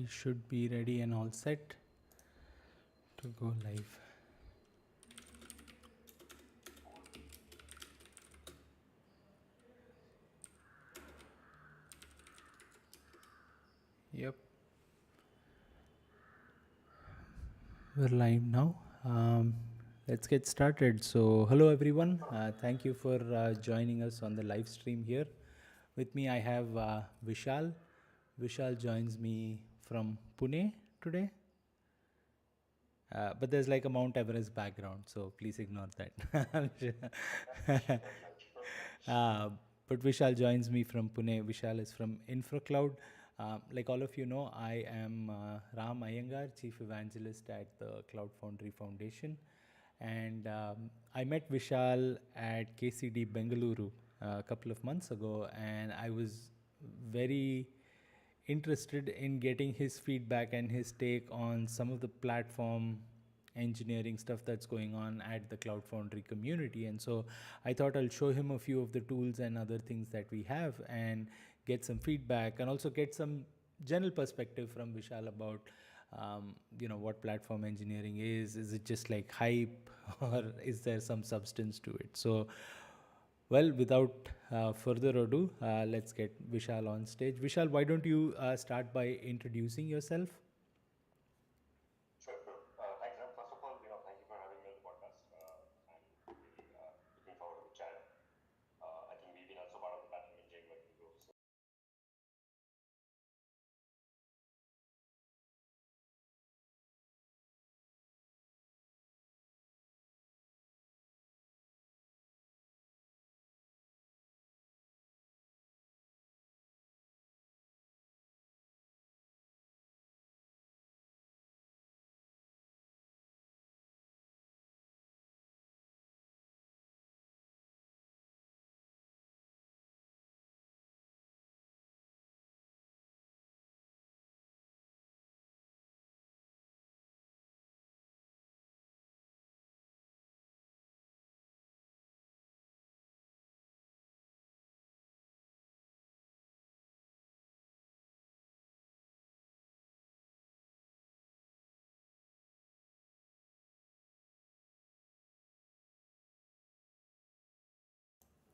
should be ready and all set to go live. Yep, we're live now. Let's get started. So, hello everyone. Thank you for joining us on the live stream here. With me, I have Vishal. Vishal joins me from Pune today. But there's like a Mount Everest background, so please ignore that. uh, but Vishal joins me from Pune. Vishal is from InfraCloud. Like all of you know, I am Ram Iyengar, Chief Evangelist at the Cloud Foundry Foundation. And I met Vishal at KCD Bengaluru a couple of months ago, and I was very interested in getting his feedback and his take on some of the platform engineering stuff that's going on at the Cloud Foundry community. And so I thought I'll show him a few of the tools and other things that we have and get some feedback and also get some general perspective from Vishal about what platform engineering is. Is it just like hype or is there some substance to it? So well, without further ado, let's get Vishal on stage. Vishal, why don't you start by introducing yourself?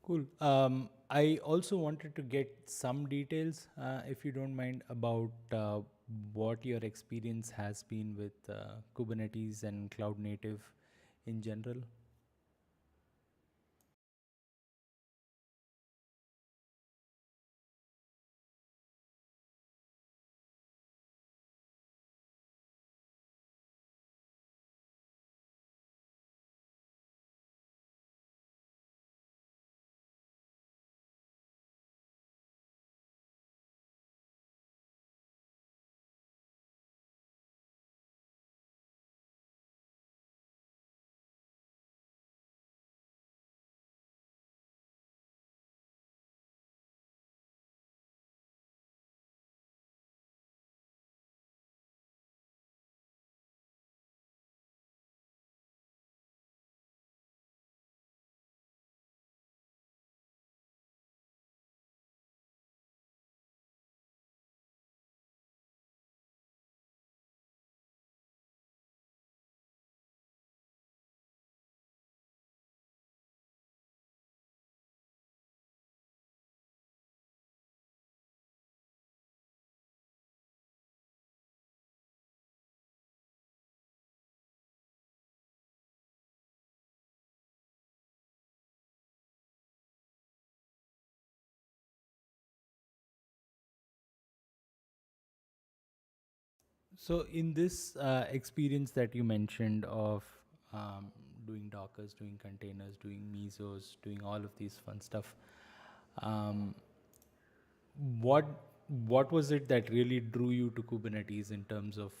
Cool. I also wanted to get some details, if you don't mind, about what your experience has been with Kubernetes and cloud native in general. So, in this experience that you mentioned of um, doing Dockers, doing containers, doing mesos, doing all of these fun stuff, um, what what was it that really drew you to Kubernetes in terms of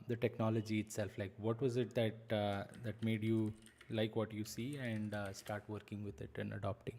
the technology itself? Like, what was it that made you like what you see and start working with it and adopting?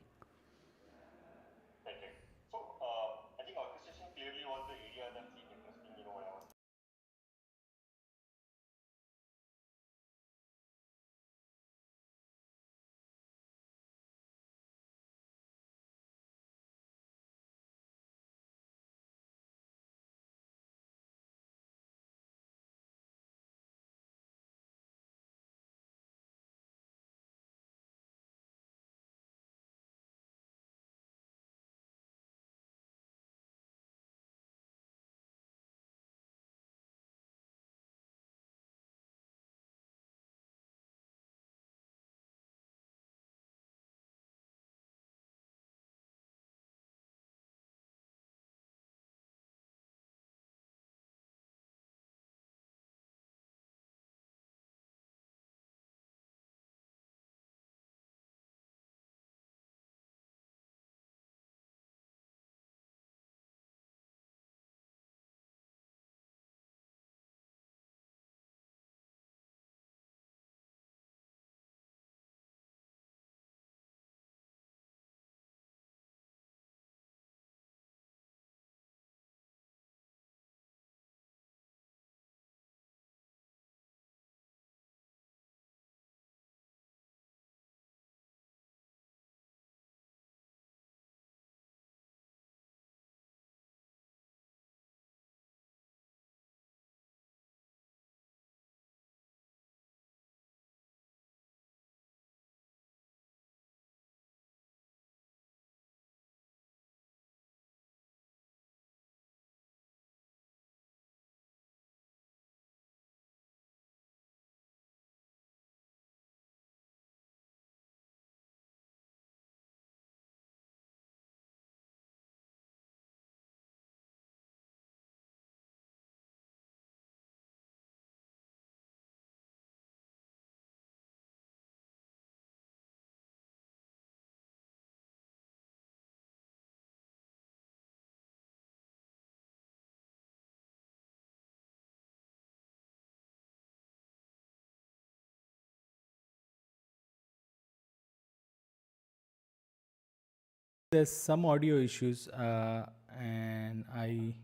There's some audio issues, and I.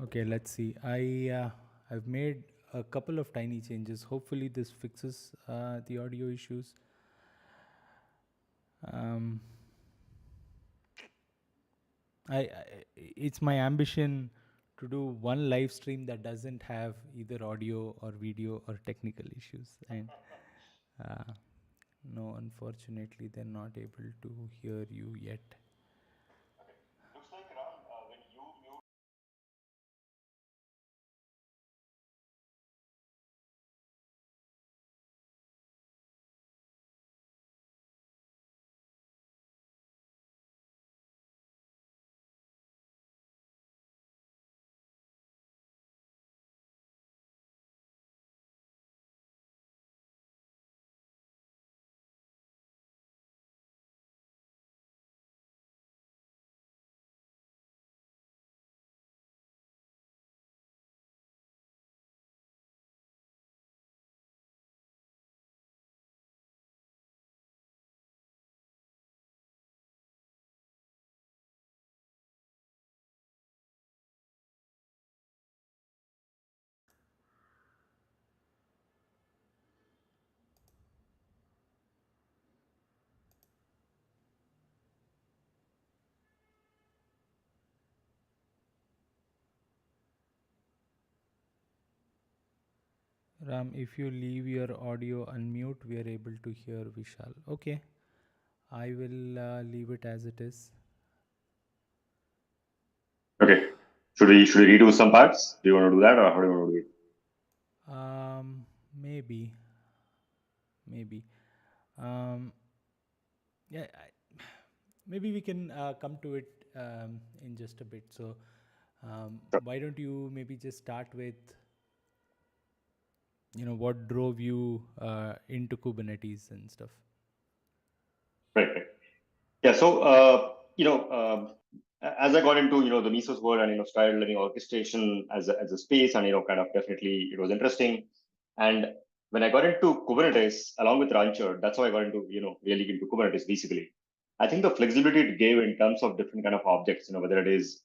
Okay, let's see. I've made a couple of tiny changes. Hopefully, this fixes the audio issues. Um, it's my ambition to do one live stream that doesn't have either audio or video or technical issues, and uh, no, unfortunately, they're not able to hear you yet. Looks like Ram, when you mute. Ram, if you leave your audio unmute, we are able to hear Vishal. Okay, I will leave it as it is. Okay. Should we redo some parts? Do you want to do that, or how do you want to do it? Maybe, maybe. Um, yeah, maybe we can come to it in just a bit. So, Sure. why don't you maybe just start with, what drove you into Kubernetes and stuff? Right. Right. Yeah. So, as I got into the Mesos world and started learning orchestration as a space, and kind of definitely it was interesting. And when I got into Kubernetes along with Rancher, that's how I got into really into Kubernetes basically. I think the flexibility it gave in terms of different kind of objects, whether it is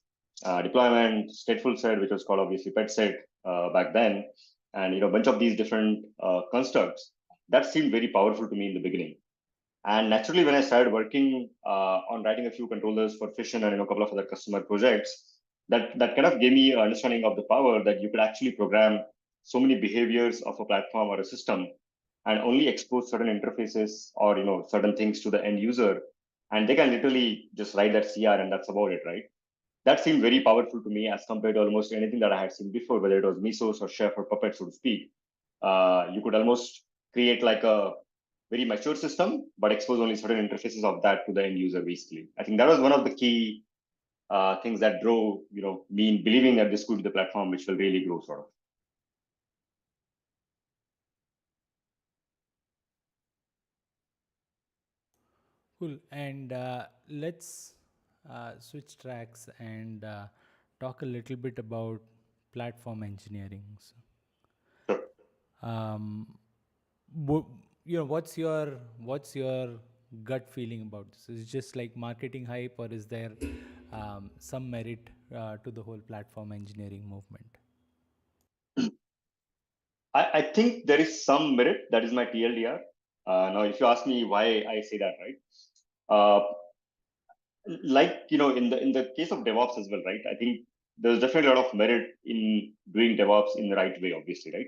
deployment, stateful set, which was called obviously pet set back then, and a bunch of these different constructs that seemed very powerful to me in the beginning. And naturally, when I started working on writing a few controllers for Fission and a couple of other customer projects, that kind of gave me an understanding of the power that you could actually program so many behaviors of a platform or a system, and only expose certain interfaces or certain things to the end user, and they can literally just write that CR and that's about it, right? That seemed very powerful to me as compared to almost anything that I had seen before, whether it was Mesos or Chef or Puppet, so to speak. You could almost create like a very mature system, but expose only certain interfaces of that to the end user, basically. I think that was one of the key things that drove, me in believing that this could be the platform which will really grow, sort of. Cool. And let's switch tracks and talk a little bit about platform engineering. So, Sure. um, wo- what's your gut feeling about this? Is it just like marketing hype, or is there some merit to the whole platform engineering movement? I think there is some merit. That is my TLDR. Now, if you ask me why I say that, right? Uh, like in the case of DevOps as well, right? I think there's definitely a lot of merit in doing DevOps in the right way, obviously, right?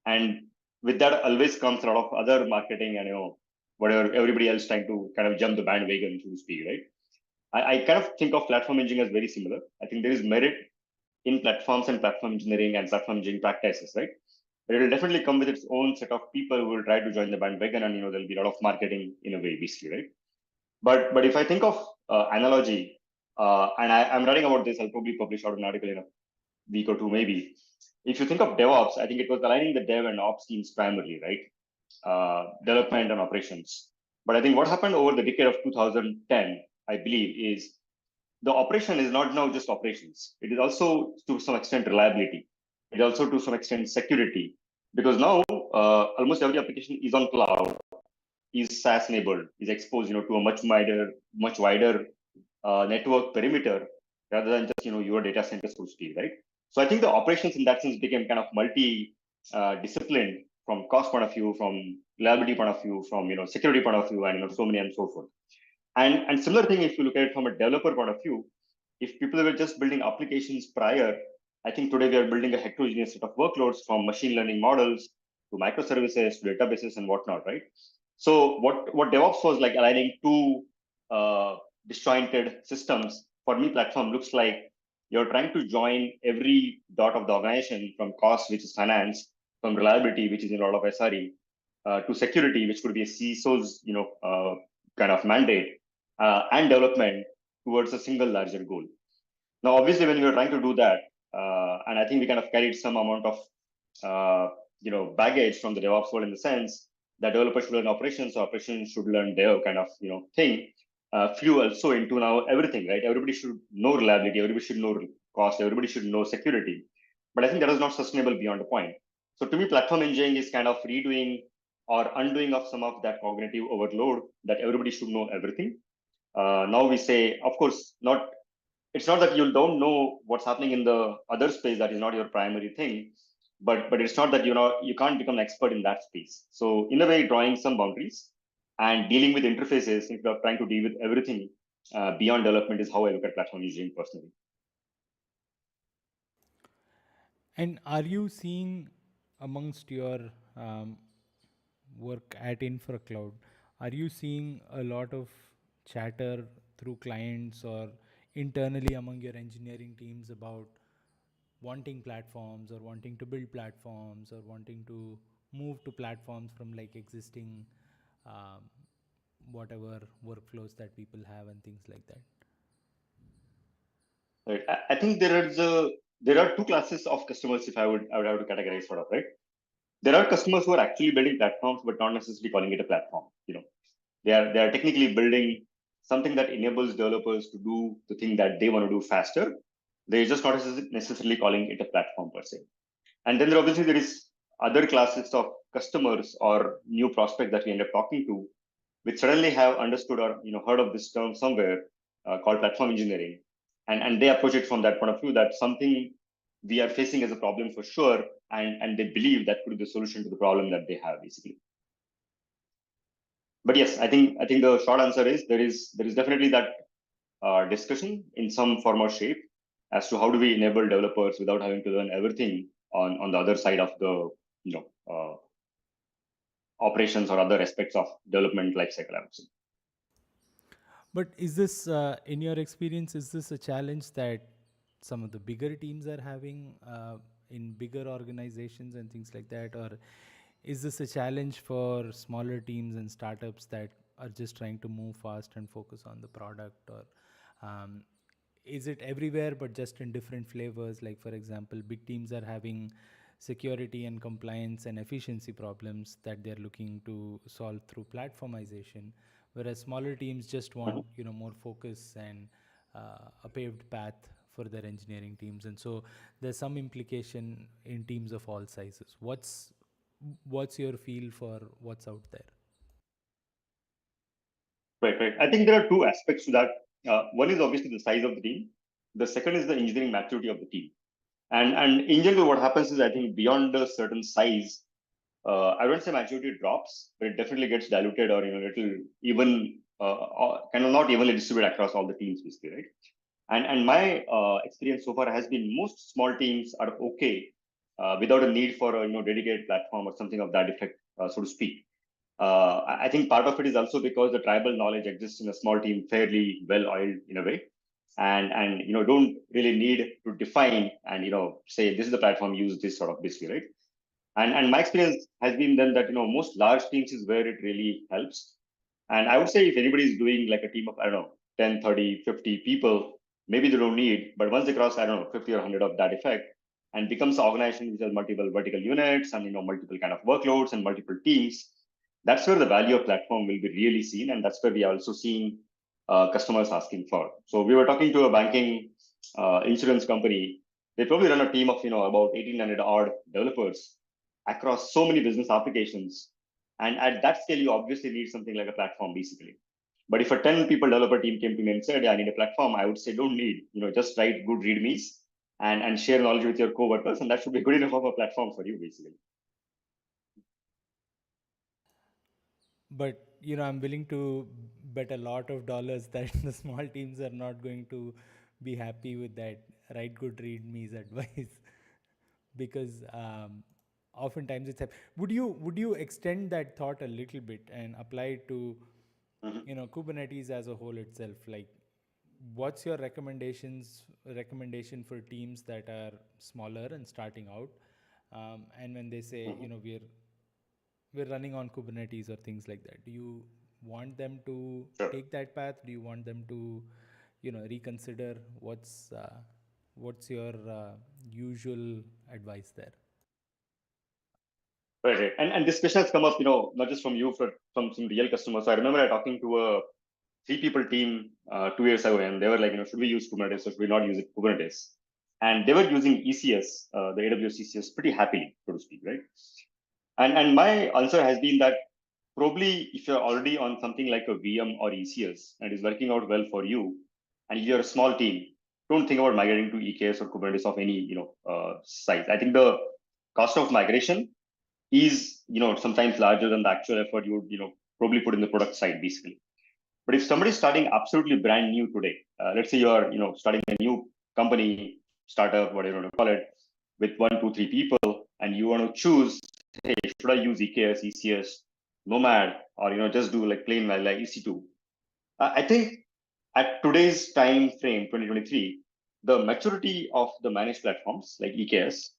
And with that always comes a lot of other marketing and whatever everybody else trying to kind of jump the bandwagon, so to speak, right? I kind of think of platform engineering as very similar. I think there is merit in platforms and platform engineering and platform engineering practices, right? But it will definitely come with its own set of people who will try to join the bandwagon, and there'll be a lot of marketing in a way, basically, right? But if I think of analogy, and I'm writing about this, I'll probably publish out an article in a week or two, maybe. If you think of DevOps, I think it was aligning the dev and ops teams primarily, right? Development and operations. But I think what happened over the decade of 2010, I believe, is the operation is not now just operations. It is also to some extent reliability. It also to some extent security, because now almost every application is on cloud, is SaaS enabled, is exposed, to a much wider network perimeter rather than just, your data center, so to speak, right? So I think the operations in that sense became kind of multi disciplined, from cost point of view, from reliability point of view, from, security point of view, and, so many and so forth. And similar thing, if you look at it from a developer point of view, if people were just building applications prior, I think today we are building a heterogeneous set of workloads, from machine learning models to microservices to databases and whatnot, right? So what DevOps was like, aligning two disjointed systems. For me, platform looks like you're trying to join every dot of the organization, from cost, which is finance, from reliability, which is in a lot of SRE, to security, which could be a CISO's, kind of mandate, and development towards a single larger goal. Now, obviously, when we were trying to do that, and I think we kind of carried some amount of baggage from the DevOps world, in the sense that developers should learn operations, so operations should learn dev kind of thing. Flew also into now everything, right? Everybody should know reliability, everybody should know cost, everybody should know security. But I think that is not sustainable beyond a point. So to me, platform engineering is kind of redoing or undoing of some of that cognitive overload that everybody should know everything. Now we say, of course, not. It's not that you don't know what's happening in the other space, that is not your primary thing, but it's not that you can't become an expert in that space. So in a way, drawing some boundaries and dealing with interfaces, if you're trying to deal with everything beyond development, is how I look at platform engineering personally. And are you seeing amongst your work at InfraCloud, are you seeing a lot of chatter through clients or internally among your engineering teams about wanting platforms or wanting to build platforms or wanting to move to platforms from like existing um, whatever workflows that people have and things like that? Right. I think there are two classes of customers, if I would have to categorize, sort of, right? There are customers who are actually building platforms, but not necessarily calling it a platform. They are technically building something that enables developers to do the thing that they want to do faster. They're just not necessarily calling it a platform per se. And then there is other classes of customers or new prospects that we end up talking to, which suddenly have understood or heard of this term somewhere, called platform engineering, and they approach it from that point of view, that something we are facing as a problem for sure, and they believe that could be the solution to the problem that they have, basically. But yes, I think the short answer is there is definitely that discussion in some form or shape as to how do we enable developers without having to learn everything on the other side of the operations or other aspects of development lifecycle, I would say. But is this, in your experience, is this a challenge that some of the bigger teams are having in bigger organizations and things like that? Or is this a challenge for smaller teams and startups that are just trying to move fast and focus on the product? Or um, is it everywhere but just in different flavors? Like, for example, big teams are having security and compliance and efficiency problems that they're looking to solve through platformization, whereas smaller teams just want more focus and a paved path for their engineering teams. And so there's some implication in teams of all sizes. What's your feel for what's out there? Right. I think there are two aspects to that. One is obviously the size of the team. The second is the engineering maturity of the team. And in general, what happens is, I think beyond a certain size, I don't say maturity drops, but it definitely gets diluted, or little even kind of not evenly distributed across all the teams, basically, right? And my experience so far has been most small teams are okay without a need for a dedicated platform or something of that effect, so to speak. I think part of it is also because the tribal knowledge exists in a small team fairly well oiled in a way, and don't really need to define and say this is the platform, use this sort of basically, right? And my experience has been then that most large teams is where it really helps. And I would say if anybody is doing like a team of, I don't know, 10, 30, 50 people, maybe they don't need, but once they cross, I don't know, 50 or 100 of that effect, and becomes an organization which has multiple vertical units and multiple kind of workloads and multiple teams, that's where the value of platform will be really seen, and that's where we are also seeing customers asking for. So we were talking to a banking insurance company, they probably run a team of about 1,800 odd developers across so many business applications. And at that scale, you obviously need something like a platform, basically. But if a 10 people developer team came to me and said, I need a platform, I would say, don't need, just write good readmes and share knowledge with your coworkers, and that should be good enough of a platform for you, basically. But I'm willing to bet a lot of dollars that the small teams are not going to be happy with that write good read me's advice. Because oftentimes would you extend that thought a little bit and apply it to Mhm. Kubernetes as a whole itself? Like, what's your recommendation for teams that are smaller and starting out, and when they say, Mhm. we're running on Kubernetes or things like that, do you want them to Sure. take that path? Do you want them to reconsider? What's your usual advice there? Right, right. And this question has come up, not just from you, from some real customers. So I remember I talking to a three people team 2 years ago, and they were like, should we use Kubernetes or should we not use Kubernetes? And they were using ECS, the AWS ECS, pretty happily, so to speak, right? And my answer has been that probably if you're already on something like a VM or ECS and it's working out well for you, and you're a small team, don't think about migrating to EKS or Kubernetes of any size. I think the cost of migration is sometimes larger than the actual effort you would probably put in the product side, basically. But if somebody's starting absolutely brand new today, let's say you are starting a new company, startup, whatever you want to call it, with 1, 2, 3 people, and you want to choose, hey, should I use EKS, ECS, Nomad, or just do like plain like EC2? I think at today's time frame, 2023, the maturity of the managed platforms like EKS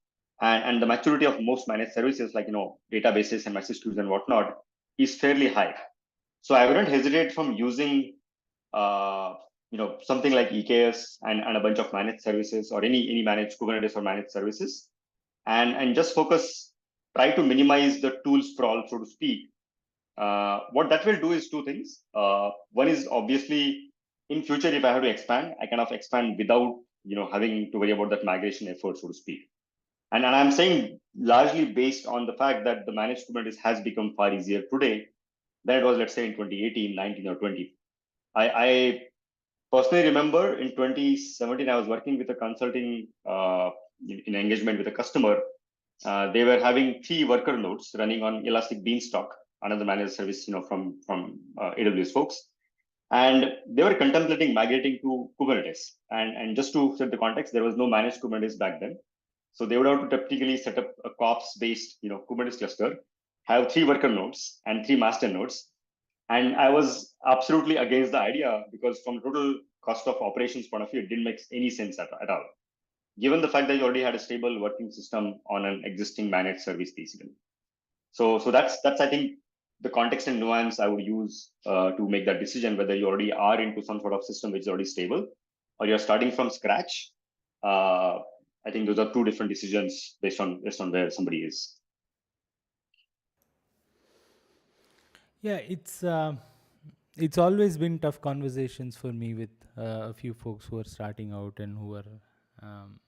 and the maturity of most managed services like databases and message queues and whatnot is fairly high. So I wouldn't hesitate from using uh, something like EKS and a bunch of managed services or any managed Kubernetes or managed services, and just focus, try to minimize the tool sprawl, so to speak. What that will do is two things. One is obviously in future, if I have to expand, I kind of expand without having to worry about that migration effort, so to speak. And I'm saying largely based on the fact that the managed Kubernetes has become far easier today than it was, let's say, in 2018, 19, or 20. I personally remember in 2017, I was working with a consulting in engagement with a customer. They were having 3 worker nodes running on Elastic Beanstalk, another managed service, from AWS folks, and they were contemplating migrating to Kubernetes. And just to set the context, there was no managed Kubernetes back then, so they would have to typically set up a kops-based, Kubernetes cluster, have 3 worker nodes and 3 master nodes. And I was absolutely against the idea because from total cost of operations point of view, it didn't make any sense at all, given the fact that you already had a stable working system on an existing managed service, basically. So that's I think the context and nuance I would use to make that decision, whether you already are into some sort of system which is already stable or you're starting from scratch. Uh, I think those are two different decisions based on where somebody is. Yeah, it's always been tough conversations for me with a few folks who are starting out and um,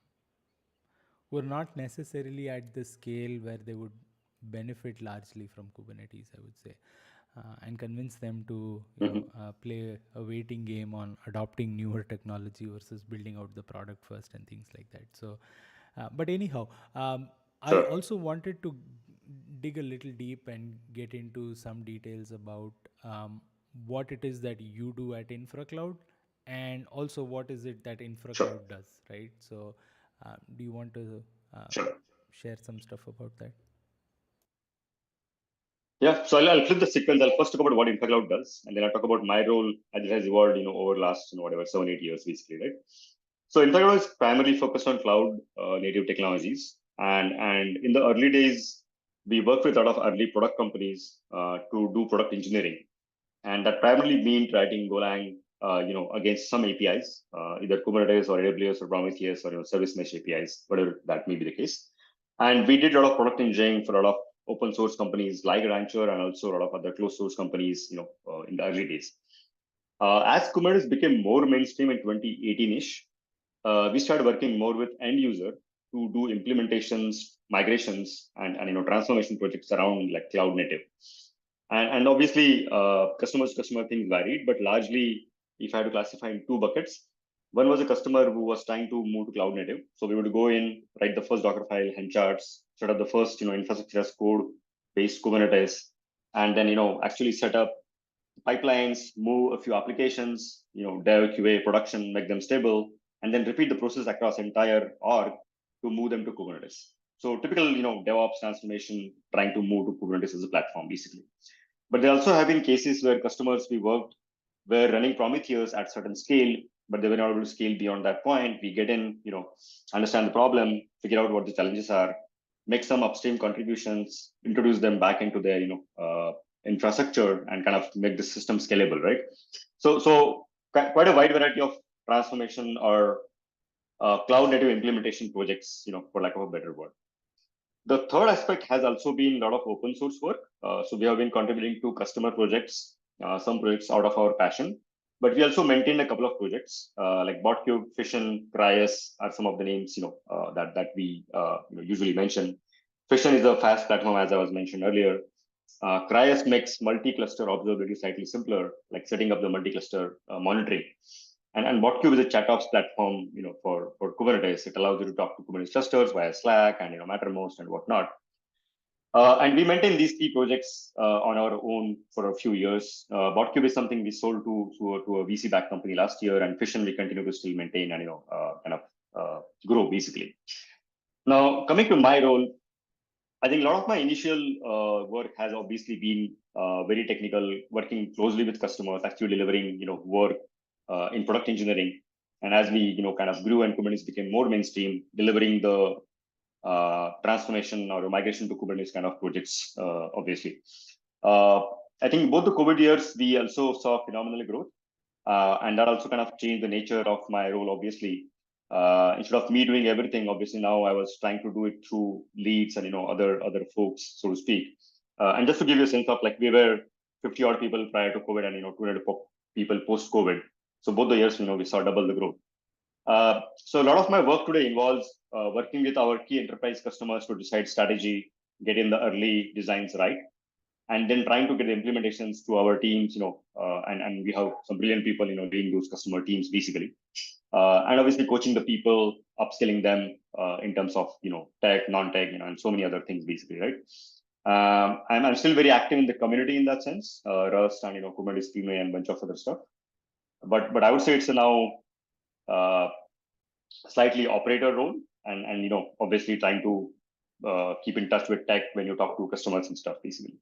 who are not necessarily at the scale where they would benefit largely from Kubernetes, I would say, and convince them to Mhm. play a waiting game on adopting newer technology versus building out the product first and things like that. So, but anyhow, I Sure, also wanted to dig a little deep and get into some details about what it is that you do at InfraCloud, and also what is it that sure, InfraCloud does, right? So, do you want to um, sure. share some stuff about that? Yeah, so I'll flip the sequence. I'll first talk about what InfraCloud does, and then I'll talk about my role as it has evolved, over last, whatever, 7, 8 years, basically, right? So InfraCloud is primarily focused on cloud native technologies, and in the early days, we worked with a lot of early product companies to do product engineering, and that primarily meant writing Golang, against some APIs, either Kubernetes or AWS or Prometheus or service mesh APIs, whatever that may be the case. And we did a lot of product engineering for a lot of open source companies like Rancher and also a lot of other closed source companies, in the early days. As Kubernetes became more mainstream in 2018-ish, we started working more with end user to do implementations, migrations, and transformation projects around like cloud native. And obviously, customer things varied, but largely, if I had to classify in two buckets, one was a customer who was trying to move to cloud native. So we would go in, write the first Docker file, Helm charts, set up the first infrastructure as code based Kubernetes, and then actually set up pipelines, move a few applications, dev, QA, production, make them stable, and then repeat the process across entire org to move them to Kubernetes. So typical, DevOps transformation, trying to move to Kubernetes as a platform, basically. But there also have been cases where customers we worked were running Prometheus at certain scale, but they were not able to scale beyond that point. We get in, understand the problem, figure out what the challenges are, make some upstream contributions, introduce them back into their, infrastructure, and kind of make the system scalable, right? So quite a wide variety of transformation or cloud native implementation projects, for lack of a better word. The third aspect has also been a lot of open source work. So we have been contributing to customer projects, some projects out of our passion, but we also maintain a couple of projects like BotCube, Fission, prowess are some of the names that we usually mention. Fission is a fast platform, as I was mentioned earlier. prowess makes multi-cluster observability slightly simpler, like setting up the multi-cluster monitoring. And BotCube is a ChatOps platform, for Kubernetes. It allows you to talk to Kubernetes clusters via Slack and Mattermost and whatnot. And we maintain these key projects on our own for a few years. BotCube is something we sold to a VC-backed company last year, and Fission we continue to still maintain and kind of grow basically. Now coming to my role, I think a lot of my initial work has obviously been very technical, working closely with customers, actually delivering work in product engineering. And as we kind of grew and Kubernetes became more mainstream, delivering the transformation or migration to Kubernetes kind of projects, obviously. I think both the COVID years, we also saw phenomenal growth. And that also kind of changed the nature of my role, obviously. Instead of me doing everything, obviously now I was trying to do it through leads and other folks, so to speak. And just to give you a sense of, like, we were 50 odd people prior to COVID and 200 people post COVID. So both the years, we saw double the growth. So a lot of my work today involves working with our key enterprise customers to decide strategy, get in the early designs right, and then trying to get the implementations to our teams, and we have some brilliant people, leading those customer teams basically. And obviously coaching the people, upskilling them in terms of, tech, non-tech, and so many other things basically, right? I'm still very active in the community in that sense, Rust and, Kubernetes, Pime, and a bunch of other stuff. But I would say it's a now slightly operator role, and obviously trying to keep in touch with tech when you talk to customers and stuff basically.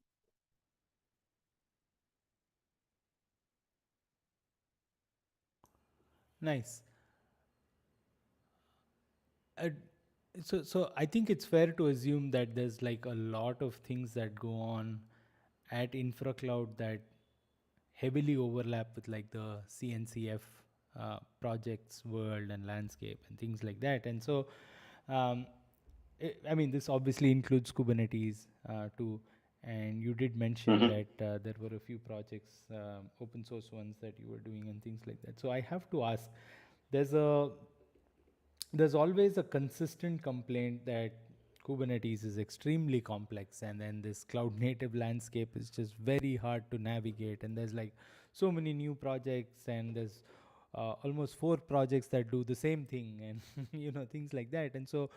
Nice. So I think it's fair to assume that there's like a lot of things that go on at InfraCloud that heavily overlap with like the CNCF projects world and landscape and things like that. And so, I mean, this obviously includes Kubernetes too. And you did mention that there were a few projects, open source ones that you were doing and things like that. So I have to ask, there's always a consistent complaint that Kubernetes is extremely complex, and then this cloud native landscape is just very hard to navigate, and there's like so many new projects, and there's almost 4 projects that do the same thing, and things like that. And so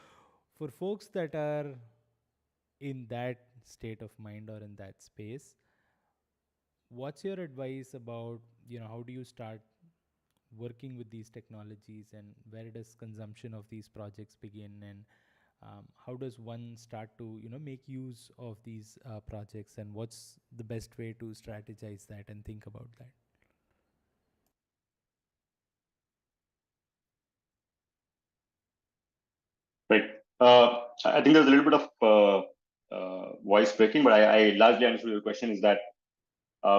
for folks that are in that state of mind or in that space, what's your advice about how do you start working with these technologies, and where does consumption of these projects begin, and how does one start to make use of these projects, and what's the best way to strategize that and think about that? Right. I think there's a little bit of voice breaking, but I largely understood your question is that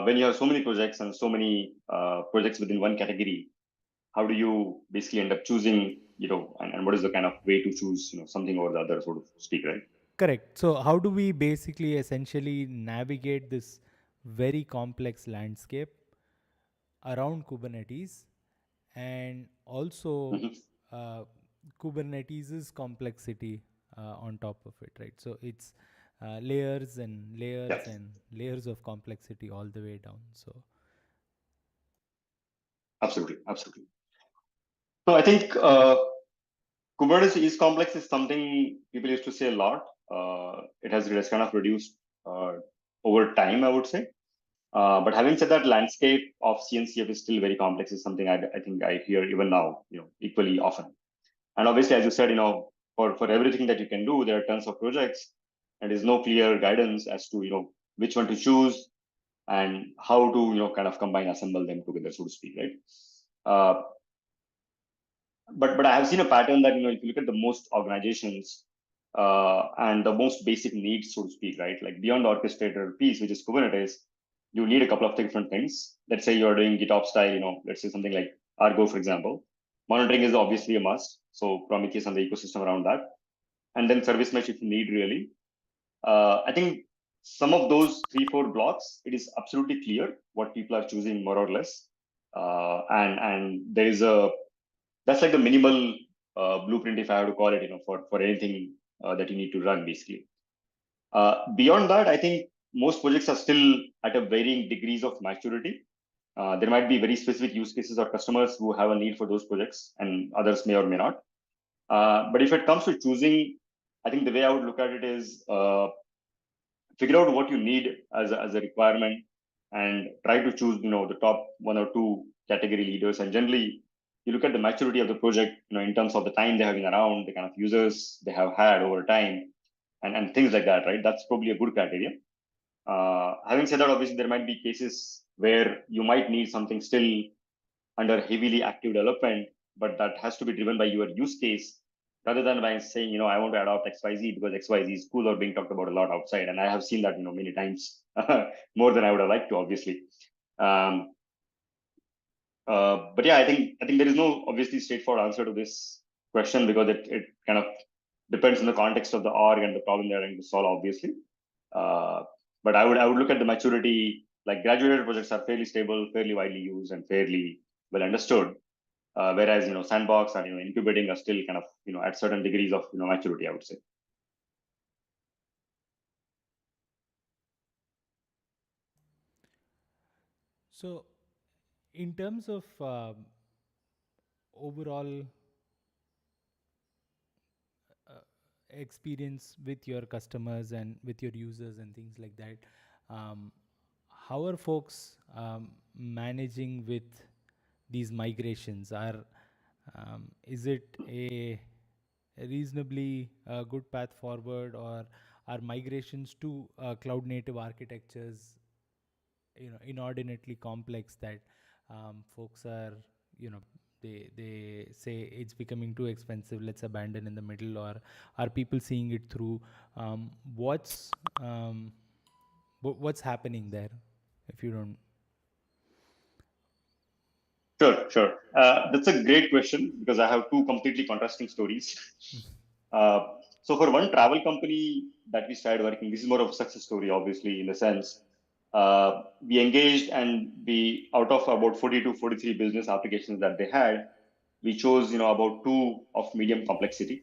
when you have so many projects and so many projects within one category, how do you basically end up choosing, and what is the kind of way to choose, something or the other, so to speak, right? Correct. So how do we basically essentially navigate this very complex landscape around Kubernetes, and also Mhm. Kubernetes' complexity on top of it, right? So it's layers and layers Yeah, and layers of complexity all the way down. So absolutely, absolutely. So I think Kubernetes is complex is something people used to say a lot. It has kind of reduced uh, over time, I would say. But having said that, landscape of CNCF is still very complex. Is something I think I hear even now, equally often. And obviously, as you said, for everything that you can do, there are tons of projects, and there's no clear guidance as to which one to choose and how to kind of combine, assemble them together, so to speak, right? Uh, but I have seen a pattern that if you look at the most organizations and the most basic needs, so to speak, right? Like beyond the orchestrator piece, which is Kubernetes, you need a couple of different things. Let's say you're doing GitOps style, let's say something like Argo, for example. Monitoring is obviously a must. So Prometheus and the ecosystem around that. And then service mesh if you need really. I think some of those 3, 4 blocks, it is absolutely clear what people are choosing more or less. And there is that's like the minimal blueprint, if I have to call it, for anything that you need to run, basically. Beyond that, I think most projects are still at a varying degrees of maturity. There might be very specific use cases or customers who have a need for those projects, and others may or may not. But if it comes to choosing, I think the way I would look at it is figure out what you need as a requirement and try to choose the top 1 or 2 category leaders. And generally you look at the maturity of the project in terms of the time they have been around, the kind of users they have had over time, and things like that, right? That's probably a good criteria. Having said that, obviously there might be cases where you might need something still under heavily active development, but that has to be driven by your use case rather than by saying, I want to adopt XYZ because XYZ is cool or being talked about a lot outside. And I have seen that, many times more than I would have liked to, obviously. Um, but yeah, I think there is no obviously straightforward answer to this question because it kind of depends on the context of the org and the problem they're trying to solve, obviously. Uh, but I would look at the maturity. Like graduated projects are fairly stable, fairly widely used, and fairly well understood. Whereas sandbox and incubating are still kind of at certain degrees of maturity, I would say. so in terms of overall experience with your customers and with your users and things like that, um, how are folks managing with these migrations? Is it a reasonably good path forward, or are migrations to cloud native architectures inordinately complex that folks are they say it's becoming too expensive, let's abandon in the middle? Or are people seeing it through? What's what's happening there, if you don't? Sure, sure. That's a great question because I have 2 completely contrasting stories. Uh, so for one travel company that we started working, this is more of a success story, obviously, in the sense we engaged and we, out of about 40 to 43 business applications that they had, we chose, about 2 of medium complexity,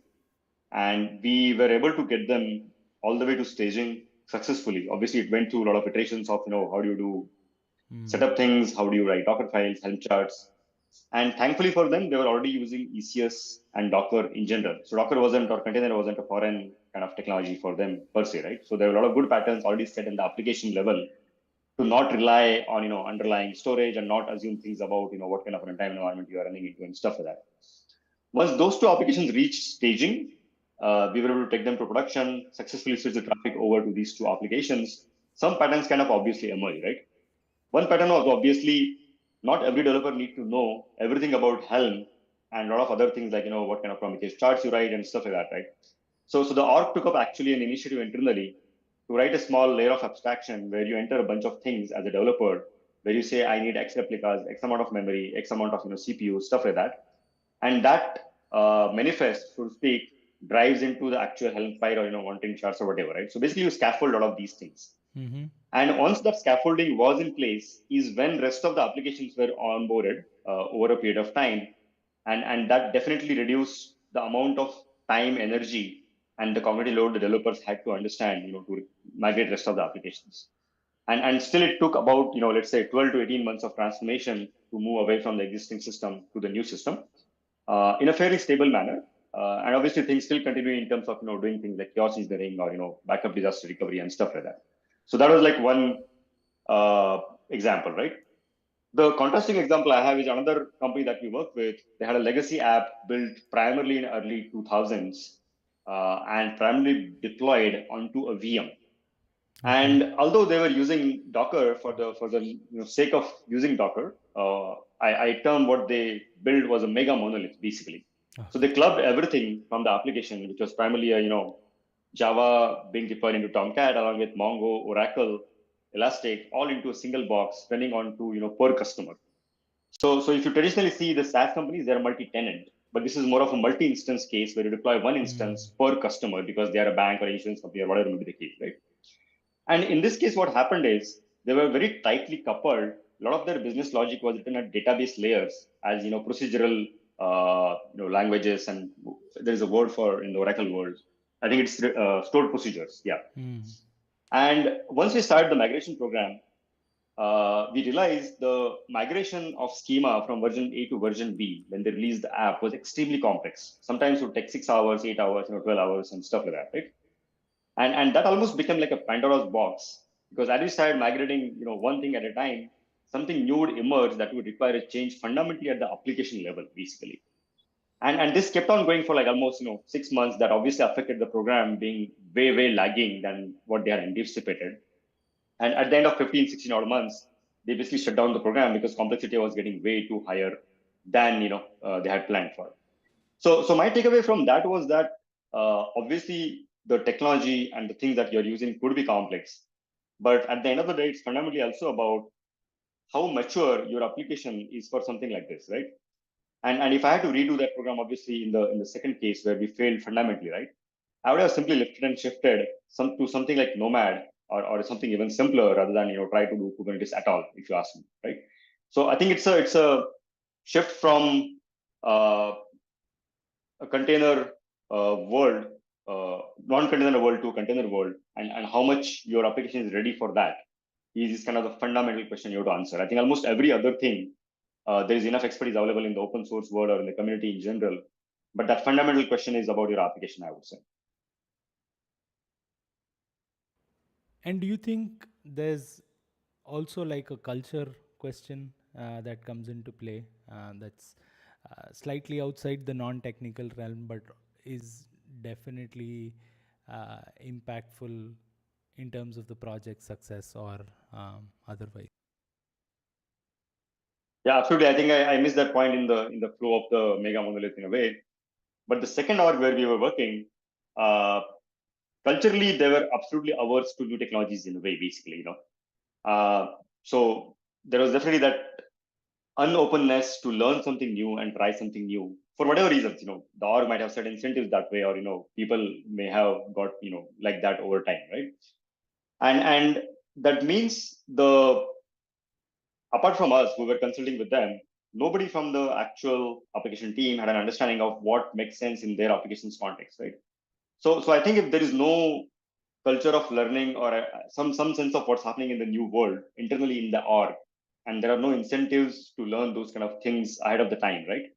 and we were able to get them all the way to staging successfully. Obviously, it went through a lot of iterations of, how do you do set up things, how do you write Docker files, Helm charts, and thankfully for them, they were already using ECS and Docker in general. So Docker wasn't, or container wasn't, a foreign kind of technology for them per se, right? So there were a lot of good patterns already set in the application level to not rely on underlying storage and not assume things about what kind of runtime environment you are running into and stuff like that. Once those 2 applications reached staging, we were able to take them to production, successfully switch the traffic over to these 2 applications. Some patterns kind of obviously emerge, right? One pattern was obviously not every developer need to know everything about Helm and a lot of other things like what kind of Prometheus charts you write and stuff like that, right? So the org took up actually an initiative internally to write a small layer of abstraction where you enter a bunch of things as a developer, where you say I need X replicas, X amount of memory, X amount of CPU, stuff like that, and that manifest, so to speak, drives into the actual Helm file or wanting charts or whatever, right? So basically, you scaffold a lot of these things. Mm-hmm. And once that scaffolding was in place, is when rest of the applications were onboarded over a period of time. and that definitely reduced the amount of time, energy, and the cognitive load the developers had to understand, to migrate rest of the applications. And still it took about, let's say 12 to 18 months of transformation to move away from the existing system to the new system in a fairly stable manner. And obviously things still continue in terms of, doing things like chaos engineering or, backup disaster recovery and stuff like that. So that was like one example, right? The contrasting example I have is another company that we work with. They had a legacy app built primarily in early 2000s and primarily deployed onto a VM. And although they were using Docker for the sake of using Docker, I term what they built was a mega monolith basically. So they clubbed everything from the application, which was primarily a Java being deployed into Tomcat along with Mongo, Oracle, Elastic, all into a single box, running onto per customer. So if you traditionally see the SaaS companies, they're multi-tenant, but this is more of a multi-instance case where you deploy one instance per customer because they are a bank or insurance company or whatever may be the case, right? And in this case, what happened is they were very tightly coupled. A lot of their business logic was written at database layers as procedural languages, and there is a word for in the Oracle world. I think it's stored procedures. Yeah. And once we started the migration program, we realized the migration of schema from version A to version B when they released the app was extremely complex. Sometimes it would take 6 hours, 8 hours, 12 hours, and stuff like that, right? And that almost became like a Pandora's box because as we started migrating, one thing at a time, something new would emerge that would require a change fundamentally at the application level, basically. And this kept on going for like almost 6 months. That obviously affected the program being way lagging than what they had anticipated. And at the end of 15, 16 odd months, they basically shut down the program because complexity was getting way too higher than they had planned for. So my takeaway from that was that obviously the technology and the things that you're using could be complex, but at the end of the day, it's fundamentally also about how mature your application is for something like this, right? And if I had to redo that program, obviously in the second case where we failed fundamentally, right, I would have simply lifted and shifted to something like Nomad or something even simpler rather than try to do Kubernetes at all, if you ask me, right? So I think it's a shift from a container world, non-container world to container world, and how much your application is ready for that is kind of the fundamental question you have to answer. I think almost every other thing, there is enough expertise available in the open source world or in the community in general. But that fundamental question is about your application, I would say. And do you think there's also like a culture question that comes into play that's slightly outside the non-technical realm but is definitely impactful in terms of the project success or otherwise? Yeah, absolutely. I think I missed that point in the flow of the mega monolith in a way. But the second org where we were working, uh, culturally they were absolutely averse to new technologies in a way, basically. So there was definitely that unopenness to learn something new and try something new for whatever reasons. The org might have set incentives that way, or people may have got like that over time, right? And that means the apart from us who were consulting with them, nobody from the actual application team had an understanding of what makes sense in their application's context, right? So I think if there is no culture of learning or some sense of what's happening in the new world internally in the org, and there are no incentives to learn those kind of things ahead of the time, right?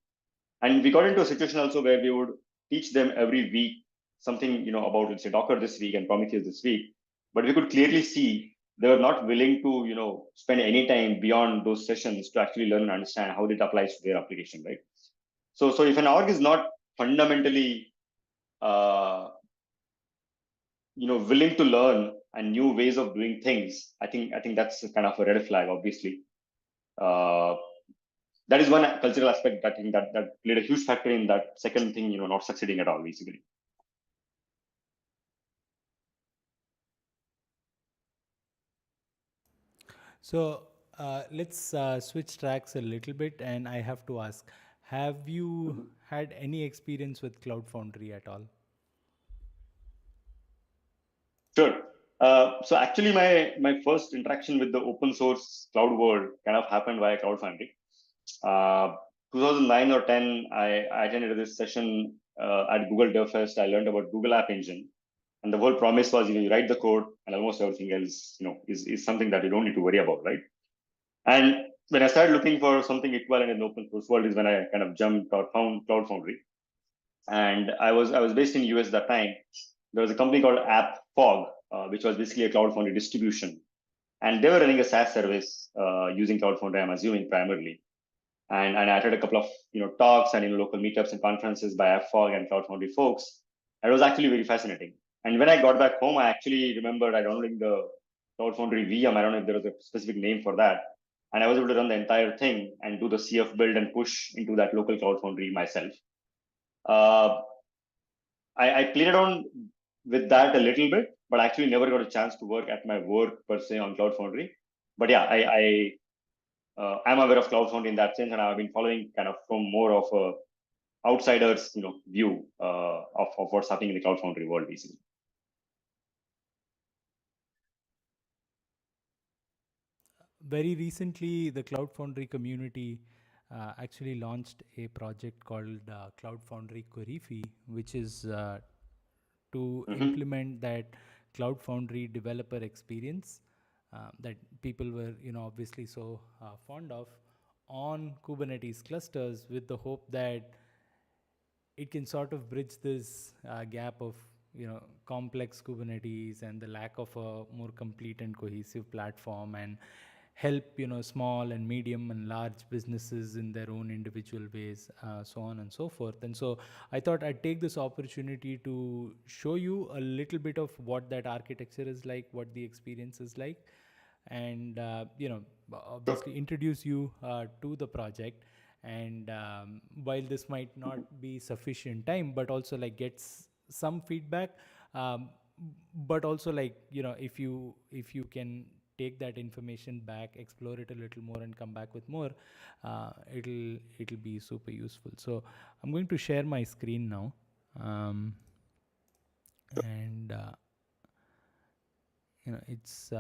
And we got into a situation also where we would teach them every week something about, let's say, Docker this week and Prometheus this week, but we could clearly see they were not willing to spend any time beyond those sessions to actually learn and understand how it applies to their application, right? So if an org is not fundamentally uh, willing to learn and new ways of doing things, I think that's kind of a red flag, obviously. uh, that is one cultural aspect that I think that played a huge factor in that second thing, not succeeding at all, basically. So let's switch tracks a little bit, and I have to ask, have you had any experience with Cloud Foundry at all? Sure. So actually, my first interaction with the open source cloud world kind of happened via Cloud Foundry. 2009 or 10, I attended this session at Google DevFest. I learned about Google App Engine, and the whole promise was, you write the code, and almost everything else, is something that you don't need to worry about, right? And when I started looking for something equivalent in the open source world, is when I kind of jumped or found Cloud Foundry. And I was based in US that time. There was a company called App Fog, which was basically a Cloud Foundry distribution, and they were running a SaaS service using Cloud Foundry, I'm assuming primarily. And I attended a couple of talks and local meetups and conferences by AppFog and Cloud Foundry folks. And it was actually very fascinating. And when I got back home, I actually remembered I downloading the Cloud Foundry VM. I don't know if there was a specific name for that. And I was able to run the entire thing and do the CF build and push into that local Cloud Foundry myself. Uh, I played around with that a little bit, but actually never got a chance to work at my work per se on Cloud Foundry. But yeah, I'm aware of Cloud Foundry in that sense, and I've been following kind of from more of a outsider's view of what's happening in the Cloud Foundry world, basically. Very recently, the Cloud Foundry community actually launched a project called Cloud Foundry Korifi, which is to implement that Cloud Foundry developer experience that people were, obviously so fond of on Kubernetes clusters, with the hope that it can sort of bridge this gap of complex Kubernetes and the lack of a more complete and cohesive platform, and help small and medium and large businesses in their own individual ways, so on and so forth. And so I thought I'd take this opportunity to show you a little bit of what that architecture is like, what the experience is like, and obviously introduce you to the project. And while this might not be sufficient time, but also like gets some feedback, um, but also like if you can take that information back, explore it a little more, and come back with more, it'll be super useful. So I'm going to share my screen now, and it's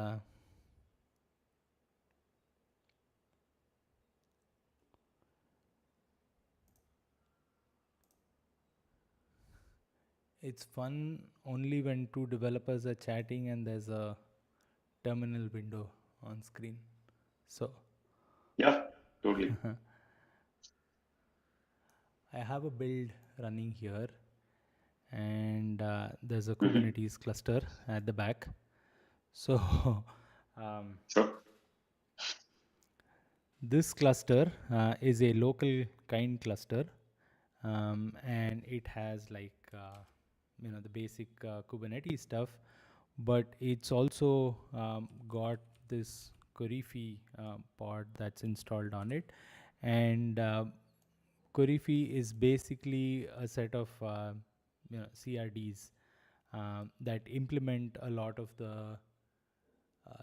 it's fun only when two developers are chatting and there's a terminal window on screen. So Yeah, totally. I have a build running here, and there's a Kubernetes cluster at the back. So Sure. this cluster is a local kind cluster, and it has like the basic Kubernetes stuff, but it's also got this Korifi pod that's installed on it. And Korifi is basically a set of CRDs that implement a lot of the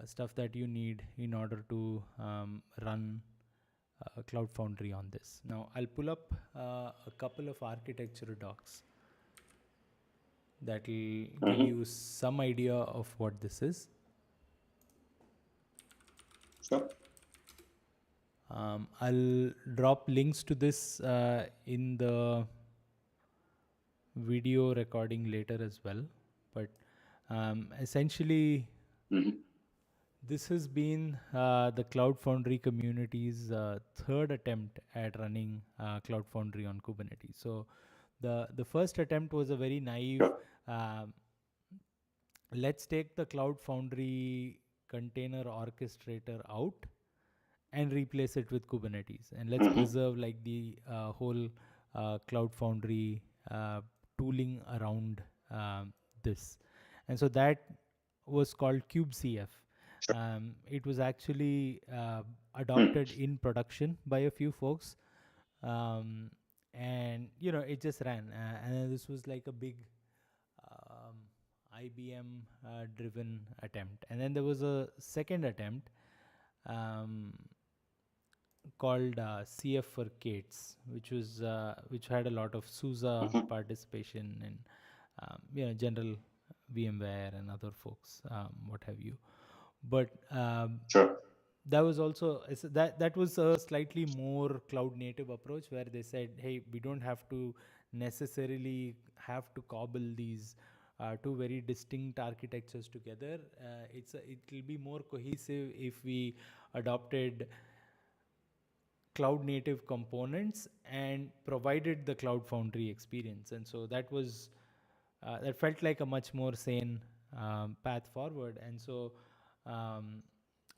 stuff that you need in order to run Cloud Foundry on this. Now I'll pull up a couple of architecture docs that will give you some idea of what this is. Sure. I'll drop links to this in the video recording later as well. But essentially, this has been the Cloud Foundry community's third attempt at running Cloud Foundry on Kubernetes. So the first attempt was a very naive, let's take the Cloud Foundry container orchestrator out and replace it with Kubernetes, and let's preserve like the whole Cloud Foundry tooling around this. And so that was called kubecf. It was actually adopted in production by a few folks, and it just ran, and this was like a big IBM driven attempt. And then there was a second attempt called CF for Kates, which had a lot of SUSE participation and general VMware and other folks, what have you. But Sure. that was also that was a slightly more cloud native approach, where they said, hey, we don't have to necessarily have to cobble these two very distinct architectures together. It will be more cohesive if we adopted cloud native components and provided the Cloud Foundry experience. And so that felt like a much more sane path forward. And so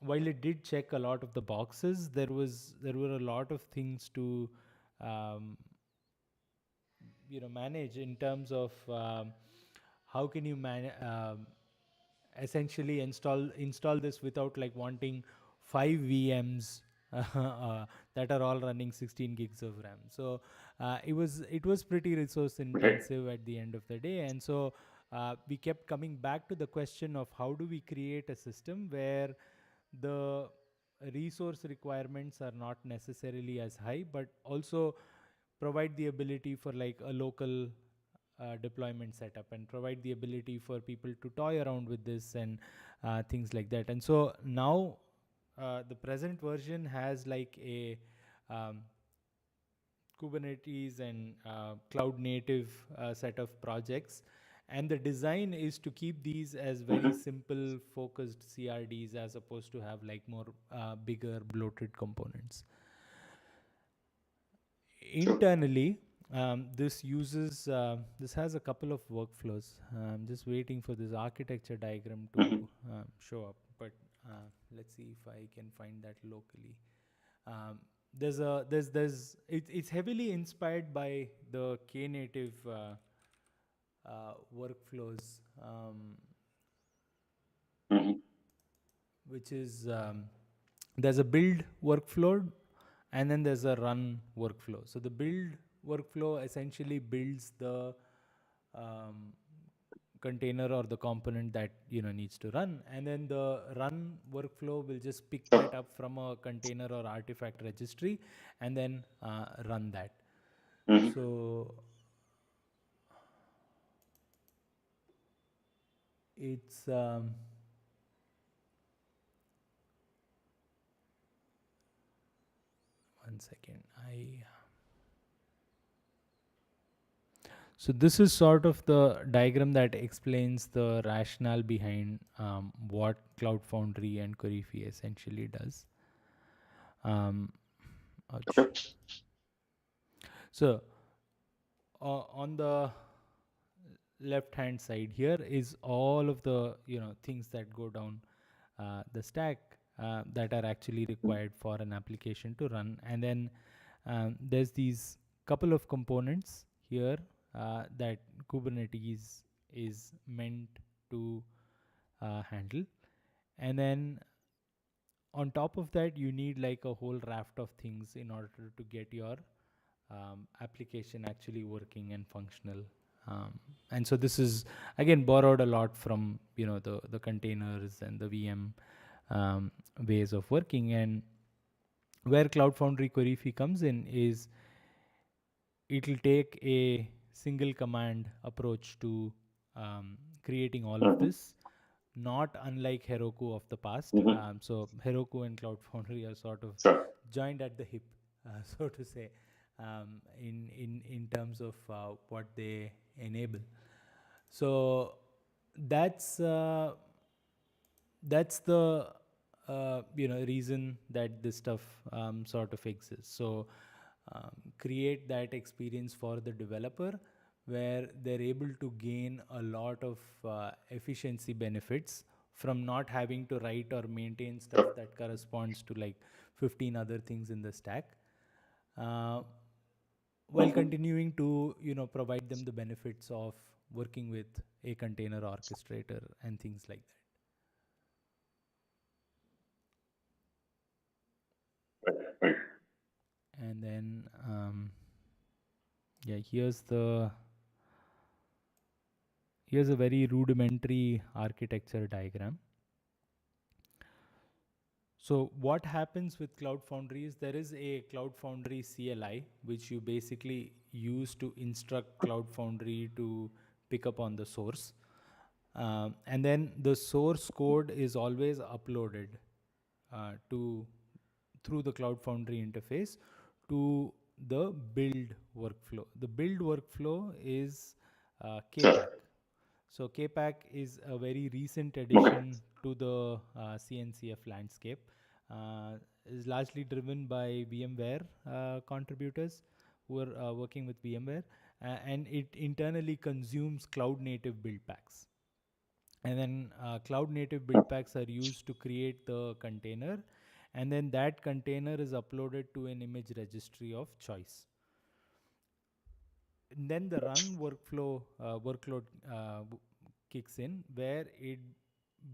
while it did check a lot of the boxes, there were a lot of things to um, manage in terms of how can you essentially install this without like wanting 5 VMs that are all running 16 gigs of RAM. So it was pretty resource Right. intensive at the end of the day. And so we kept coming back to the question of how do we create a system where the resource requirements are not necessarily as high, but also provide the ability for like a local deployment setup, and provide the ability for people to toy around with this and things like that. And so now the present version has like a um, Kubernetes and cloud native set of projects. And the design is to keep these as very Mm-hmm. simple, focused CRDs, as opposed to have like more bigger, bloated components. Sure. Internally, this has a couple of workflows. I'm just waiting for this architecture diagram Mm-hmm. to show up, but let's see if I can find that locally. It's heavily inspired by the Knative workflows, Mm-hmm. which is there's a build workflow and then there's a run workflow. So the build workflow essentially builds the um, container or the component that needs to run, and then the run workflow will just pick that Sure. up from a container or artifact registry and then run that. Mm-hmm. So it's 1 second. So this is sort of the diagram that explains the rationale behind what Cloud Foundry and Korifi essentially does. Ouch. Okay. So on the left hand side here is all of the things that go down the stack that are actually required for an application to run. And then there's these couple of components here that Kubernetes is meant to handle. And then on top of that, you need like a whole raft of things in order to get your application actually working and functional. And so this is again borrowed a lot from the containers and the VM ways of working. And where Cloud Foundry Korifi comes in is it'll take a single command approach to creating all of Mm-hmm. this, not unlike Heroku of the past. Mm-hmm. So Heroku and Cloud Foundry are sort of Sure. joined at the hip, so to say, in terms of what they enable. So that's uh, that's the reason that this stuff sort of exists. So create that experience for the developer where they're able to gain a lot of efficiency benefits from not having to write or maintain stuff Sure. that corresponds to like 15 other things in the stack, uh, while Mm-hmm. continuing to provide them the benefits of working with a container orchestrator and things like that. Right. Right. And then yeah, here's a very rudimentary architecture diagram. So what happens with Cloud Foundry is there is a Cloud Foundry CLI which you basically use to instruct Cloud Foundry to pick up on the source. And then the source code is always uploaded through the Cloud Foundry interface to the build workflow. The build workflow is KPAC. So KPAC is a very recent addition to the CNCF landscape. Is largely driven by VMware contributors who are working with VMware, and it internally consumes cloud native build packs. And then cloud native build packs are used to create the container, and then that container is uploaded to an image registry of choice. And then the run workload kicks in, where it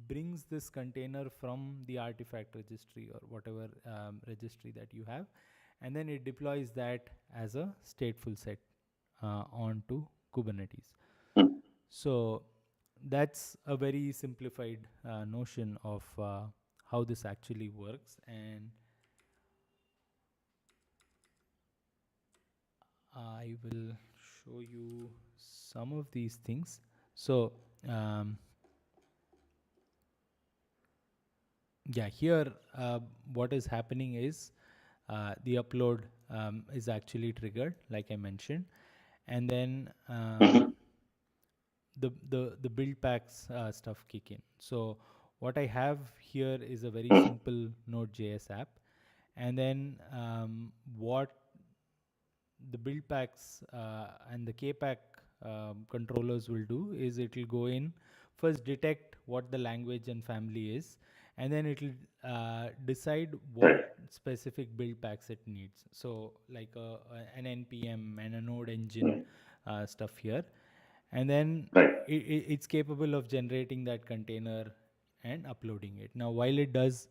brings this container from the artifact registry or whatever registry that you have, and then it deploys that as a stateful set onto Kubernetes. So that's a very simplified notion of how this actually works, and I will show you some of these things. So yeah, here what is happening is the upload is actually triggered, like I mentioned, and then the build packs stuff kick in. So what I have here is a very simple Node.js app, and then what the build packs and the KPAC controllers will do is it will go in, first detect what the language and family is, and then it will decide what specific build packs it needs. So like an npm and a node engine stuff here, and then it's capable of generating that container and uploading it. Now while it does,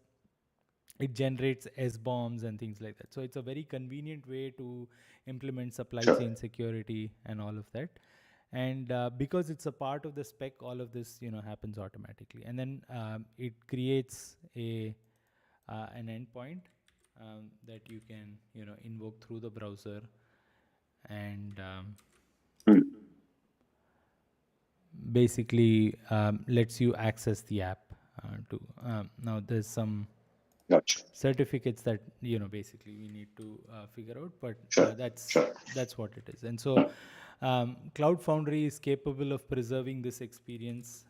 it generates SBOMs and things like that. So it's a very convenient way to implement supply chain security and all of that. And because it's a part of the spec, all of this happens automatically. And then it creates an endpoint that you can invoke through the browser, and basically lets you access the app. Now there's some certificates that basically we need to figure out, but that's what it is. And so Cloud Foundry is capable of preserving this experience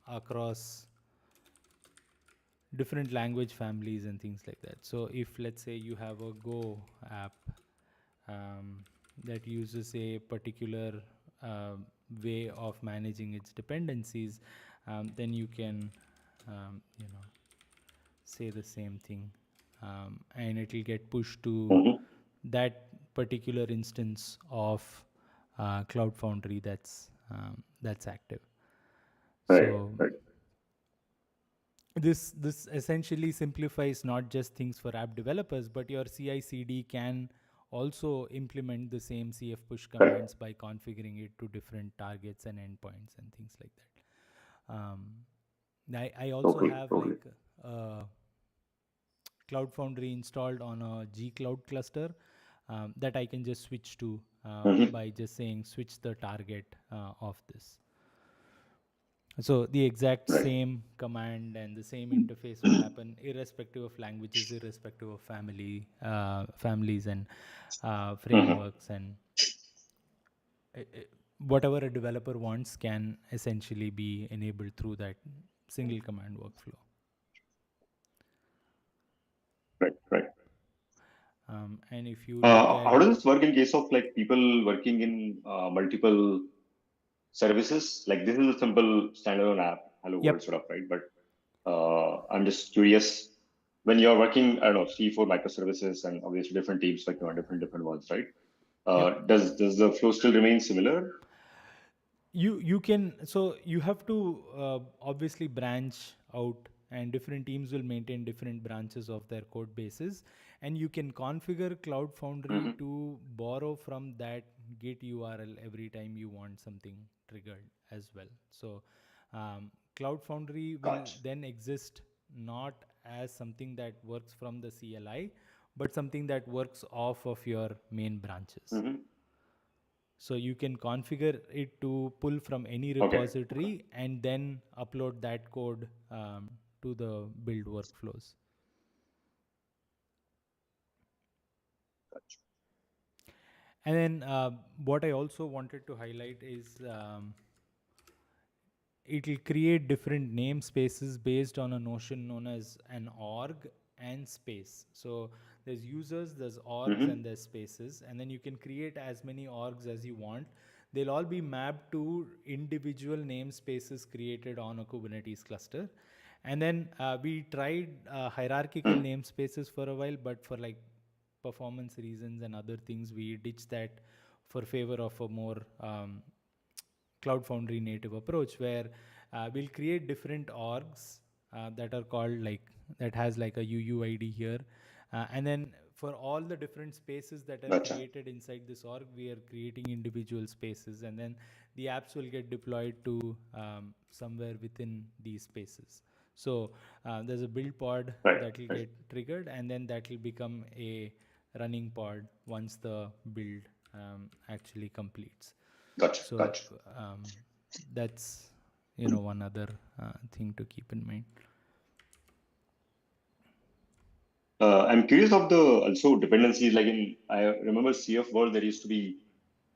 across different language families and things like that. So if let's say you have a Go app that uses a particular way of managing its dependencies, then you can say the same thing, and it will get pushed to that particular instance of Cloud Foundry that's active. So this essentially simplifies not just things for app developers, but your CI/CD can also implement the same CF push commands by configuring it to different targets and endpoints and things like that. I also have like Cloud Foundry installed on a G Cloud cluster that I can just switch to by just saying switch the target of this. So the exact same command and the same interface will happen irrespective of languages, irrespective of families and frameworks, and whatever a developer wants can essentially be enabled through that single command workflow. Right. And if you how does this work in case of like people working in multiple services? Like this is a simple standalone app, Hello World sort of, right? But I'm just curious, when you're working, I don't know, 3-4 microservices and obviously different teams working on different ones, right? Does the flow still remain similar? You can, so you have to obviously branch out, and different teams will maintain different branches of their code bases, and you can configure Cloud Foundry to borrow from that Git URL every time you want something triggered as well. So Cloud Foundry will then exist not as something that works from the CLI, but something that works off of your main branches. So you can configure it to pull from any repository and then upload that code to the build workflows. And then what I also wanted to highlight is it will create different namespaces based on a notion known as an org and space. So there's users, there's orgs, and there's spaces, and then you can create as many orgs as you want. They'll all be mapped to individual namespaces created on a Kubernetes cluster. And then we tried hierarchical namespaces for a while, but for like performance reasons and other things, we ditched that for favor of a more Cloud Foundry native approach, where we'll create different orgs that are called like, that has like a UUID here, and then for all the different spaces that are Gotcha. created inside this org, we are creating individual spaces, and then the apps will get deployed to somewhere within these spaces. So there's a build pod Right. that will Right. get triggered, and then that will become a running pod once the build actually completes. Gotcha. So Gotcha. that's one other thing to keep in mind. I'm curious of the also dependencies. Like I remember CF world, there used to be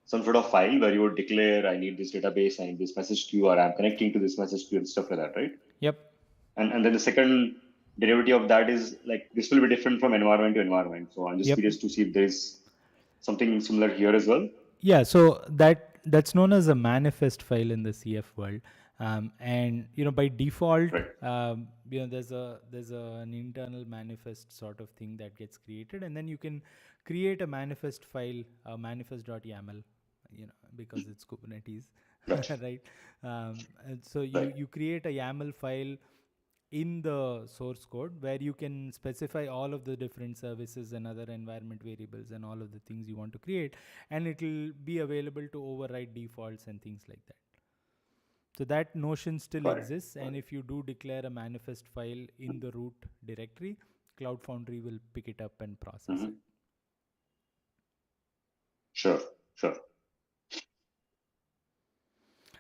some sort of file where you would declare, I need this database, I need this message queue, or I'm connecting to this message queue and stuff like that, right? Yep. And then the second derivative of that is like this will be different from environment to environment. So I'm just Yep. curious to see if there is something similar here as well. Yeah, so that's known as a manifest file in the CF world, and by default, Right. there's an internal manifest sort of thing that gets created, and then you can create a manifest file, manifest.yaml, because it's Kubernetes, Gotcha. right? And so Right. you create a YAML file in the source code where you can specify all of the different services and other environment variables and all of the things you want to create, and it will be available to override defaults and things like that. So that notion still Got it. exists, and if you do declare a manifest file in the root directory, Cloud Foundry will pick it up and process it. Sure. Sure.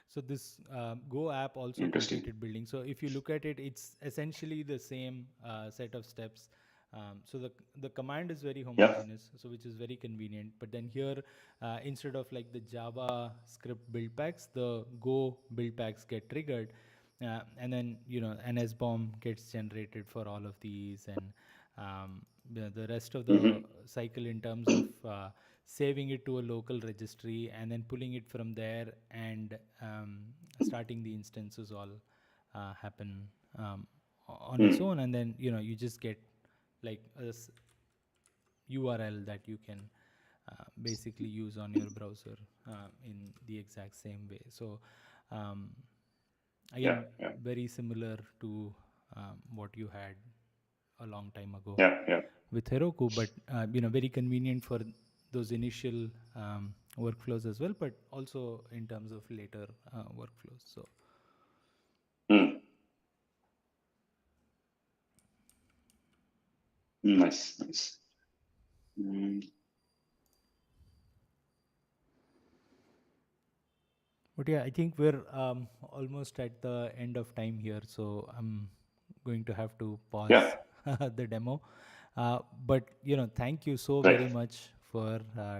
So this Go app also Interesting. completed building. So if you look at it, it's essentially the same set of steps. So the command is very homogeneous, so which is very convenient. But then here, instead of like the JavaScript build packs, the Go build packs get triggered, and then an SBOM gets generated for all of these, and the rest of the cycle in terms of saving it to a local registry and then pulling it from there and starting the instances all happen on its own, and then you just get like a URL that you can basically use on your browser in the exact same way. So again, very similar to what you had a long time ago with Heroku, but very convenient for those initial workflows as well, but also in terms of later workflows. So Nice. But yeah, I think we're almost at the end of time here, so I'm going to have to pause the demo. But thank you so very much for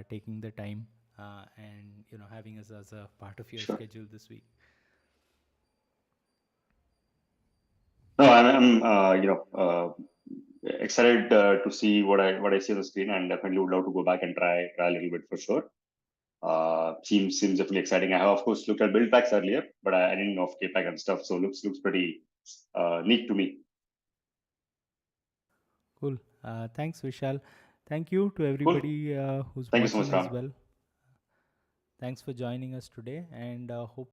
taking the time and having us as a part of your schedule this week. No, I'm excited to see what I see on the screen, and definitely would love to go back and try a little bit for sure. Seems definitely exciting. I have of course looked at build packs earlier, but I didn't know of KPack and stuff. So looks pretty neat to me. Cool. Thanks, Vishal. Thank you to everybody who's Thank you so watching much, as Ram. well. Thanks for joining us today, and hope